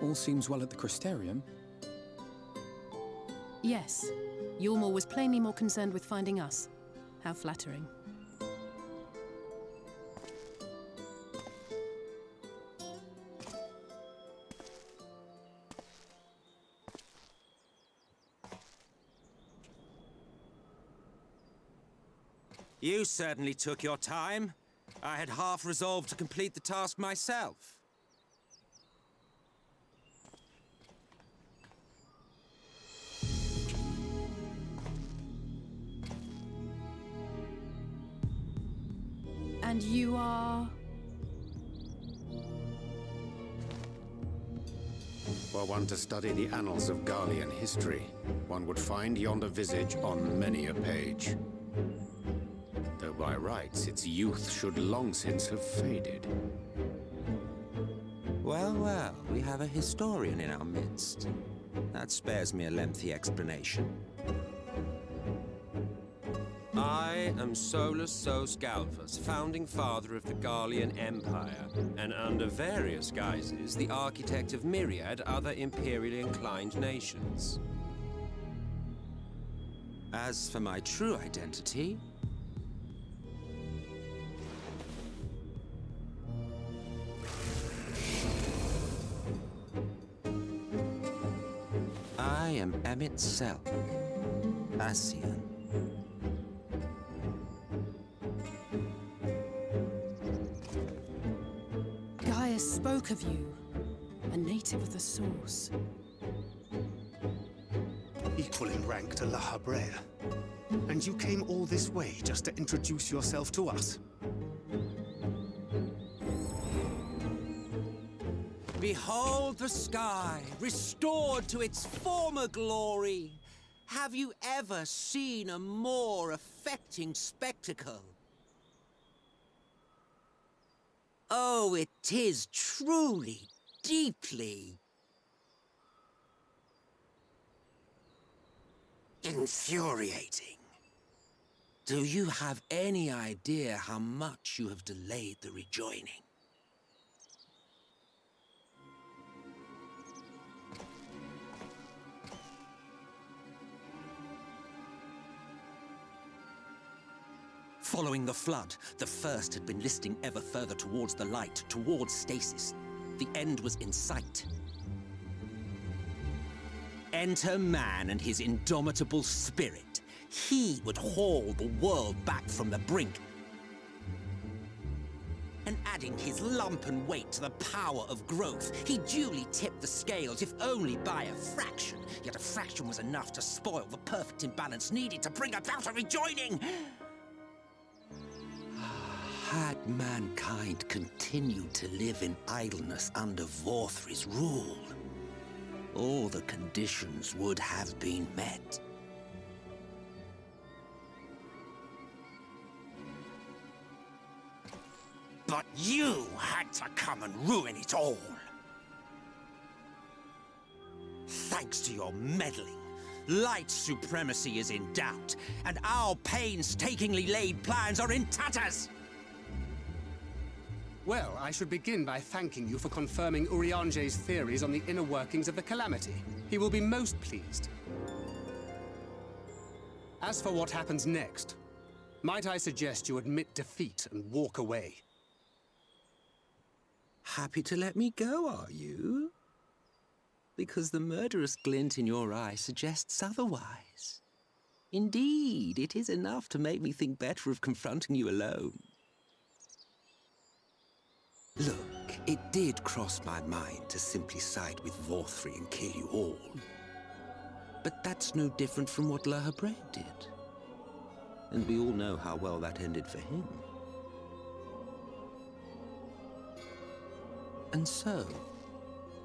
All seems well at the Crystarium. Yes. Yulmore was plainly more concerned with finding us. How flattering. You certainly took your time. I had half resolved to complete the task myself. And you are... Were one to study the annals of Garlean history, one would find yonder visage on many a page. Though by rights its youth should long since have faded. Well, well, we have a historian in our midst. That spares me a lengthy explanation. I am Solus Sos Galvus, founding father of the Garlean Empire, and under various guises, the architect of myriad other imperially inclined nations. As for my true identity, I am Emmett Selk, Ascian. Gaius spoke of you, a native of the Source. Equal in rank to La Habrel. And you came all this way just to introduce yourself to us? Behold the sky, restored to its former glory. Have you ever seen a more affecting spectacle? Oh, it is truly, deeply infuriating. Do you have any idea how much you have delayed the rejoining? Following the flood, the First had been listing ever further towards the light, towards stasis. The end was in sight. Enter man and his indomitable spirit. He would haul the world back from the brink. And adding his lumpen weight to the power of growth, he duly tipped the scales, if only by a fraction. Yet a fraction was enough to spoil the perfect imbalance needed to bring about a rejoining. Had mankind continued to live in idleness under Vorthri's rule, all the conditions would have been met. But you had to come and ruin it all. Thanks to your meddling, light supremacy is in doubt, and our painstakingly laid plans are in tatters. Well, I should begin by thanking you for confirming Urianger's theories on the inner workings of the Calamity. He will be most pleased. As for what happens next, might I suggest you admit defeat and walk away? Happy to let me go, are you? Because the murderous glint in your eye suggests otherwise. Indeed, it is enough to make me think better of confronting you alone. Look, it did cross my mind to simply side with Vorthri and kill you all. But that's no different from what La Habre did. And we all know how well that ended for him. And so,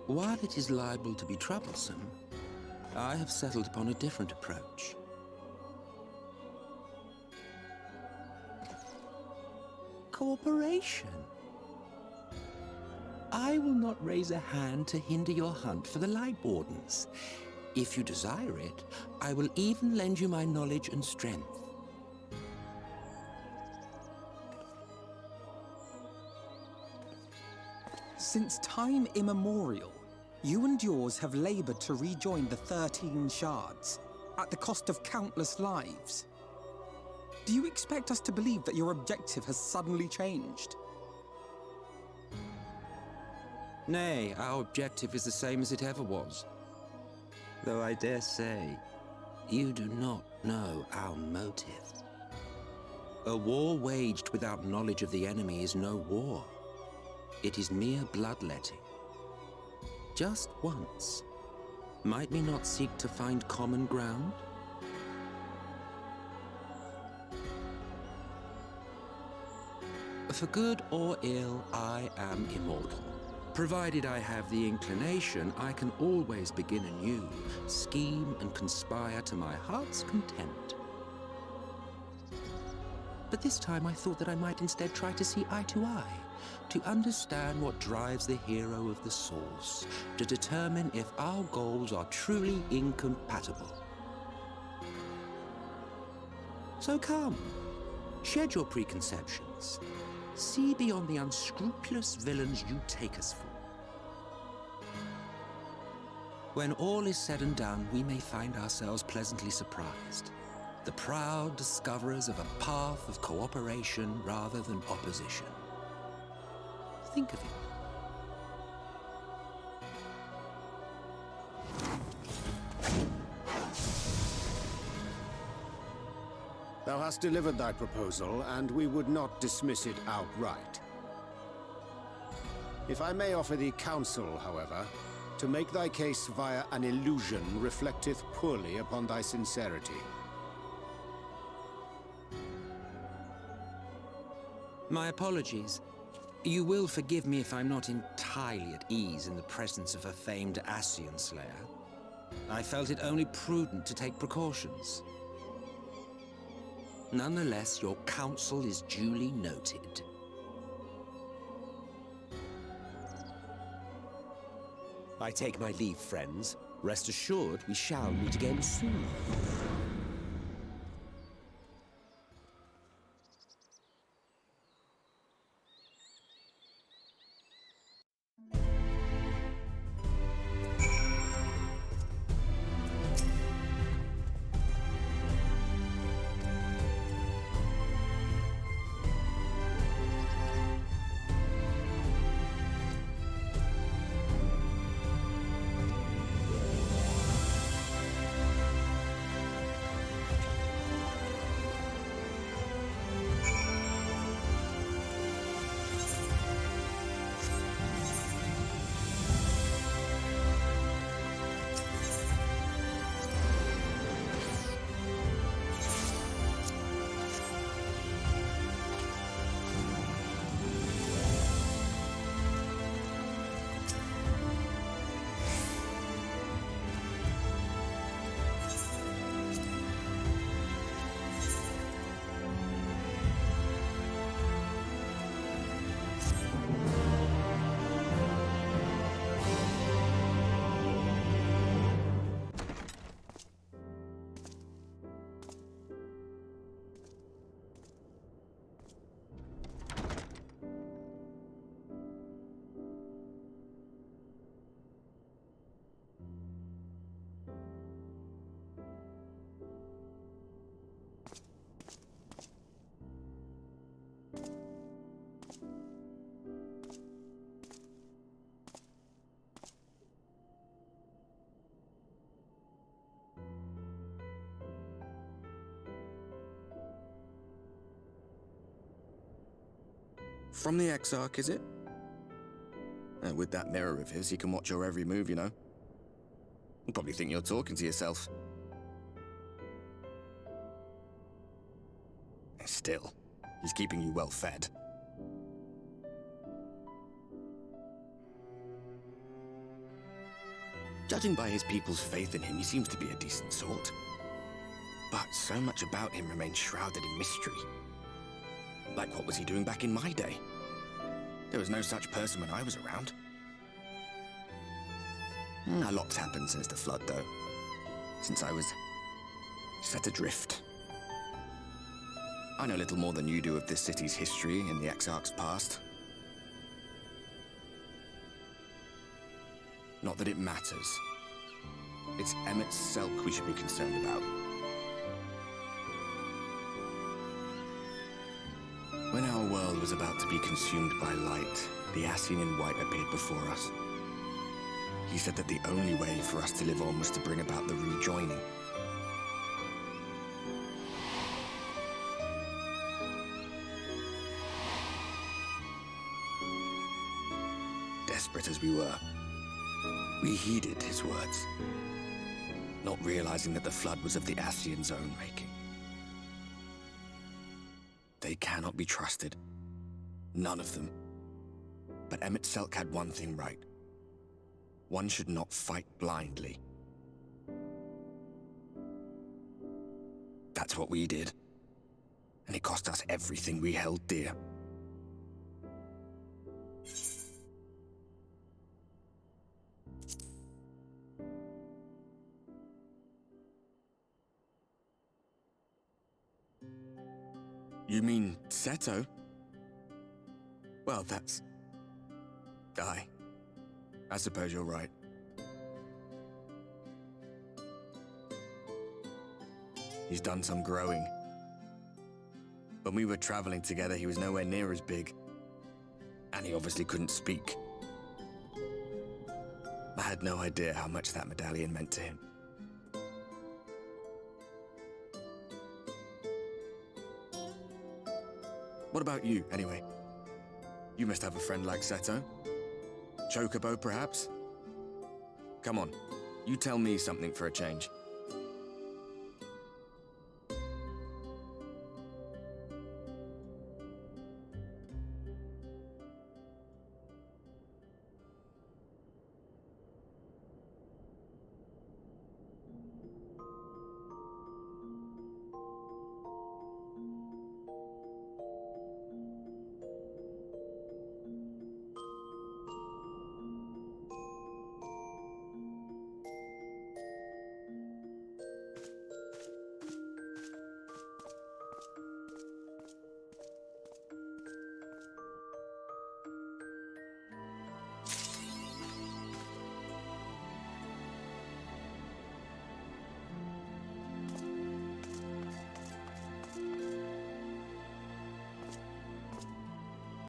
while it is liable to be troublesome, I have settled upon a different approach. Cooperation. I will not raise a hand to hinder your hunt for the Light Wardens. If you desire it, I will even lend you my knowledge and strength. Since time immemorial, you and yours have labored to rejoin the 13 shards, at the cost of countless lives. Do you expect us to believe that your objective has suddenly changed? Nay, our objective is the same as it ever was. Though I dare say, you do not know our motive. A war waged without knowledge of the enemy is no war. It is mere bloodletting. Just once, might we not seek to find common ground? For good or ill, I am immortal. Provided I have the inclination, I can always begin anew, scheme and conspire to my heart's content. But this time I thought that I might instead try to see eye to eye, to understand what drives the hero of the source, to determine if our goals are truly incompatible. So come, shed your preconceptions. See beyond the unscrupulous villains you take us for. When all is said and done, we may find ourselves pleasantly surprised. The proud discoverers of a path of cooperation rather than opposition. Think of it. Thou hast delivered thy proposal, and we would not dismiss it outright. If I may offer thee counsel, however, to make thy case via an illusion reflecteth poorly upon thy sincerity. My apologies. You will forgive me if I'm not entirely at ease in the presence of a famed Ascian Slayer. I felt it only prudent to take precautions. Nonetheless, your counsel is duly noted. I take my leave, friends. Rest assured, we shall meet again soon. From the Exarch, is it? With that mirror of his, he can watch your every move, you know. You probably think you're talking to yourself. Still, he's keeping you well fed. Judging by his people's faith in him, he seems to be a decent sort. But so much about him remains shrouded in mystery. Like, what was he doing back in my day? There was no such person when I was around. A lot's happened since the Flood, though. Since I was set adrift. I know little more than you do of this city's history and the Exarch's past. Not that it matters. It's Emmet Selk we should be concerned about. When our world was about to be consumed by light, the Ascian in white appeared before us. He said that the only way for us to live on was to bring about the rejoining. Desperate as we were, we heeded his words, not realizing that the Flood was of the Ascian's own making. They cannot be trusted. None of them. But Emmet Selk had one thing right. One should not fight blindly. That's what we did. And it cost us everything we held dear. You mean Seto? Well, that's... I suppose you're right. He's done some growing. When we were traveling together, he was nowhere near as big. And he obviously couldn't speak. I had no idea how much that medallion meant to him. What about you, anyway? You must have a friend like Seto. Chocobo, perhaps? Come on, you tell me something for a change.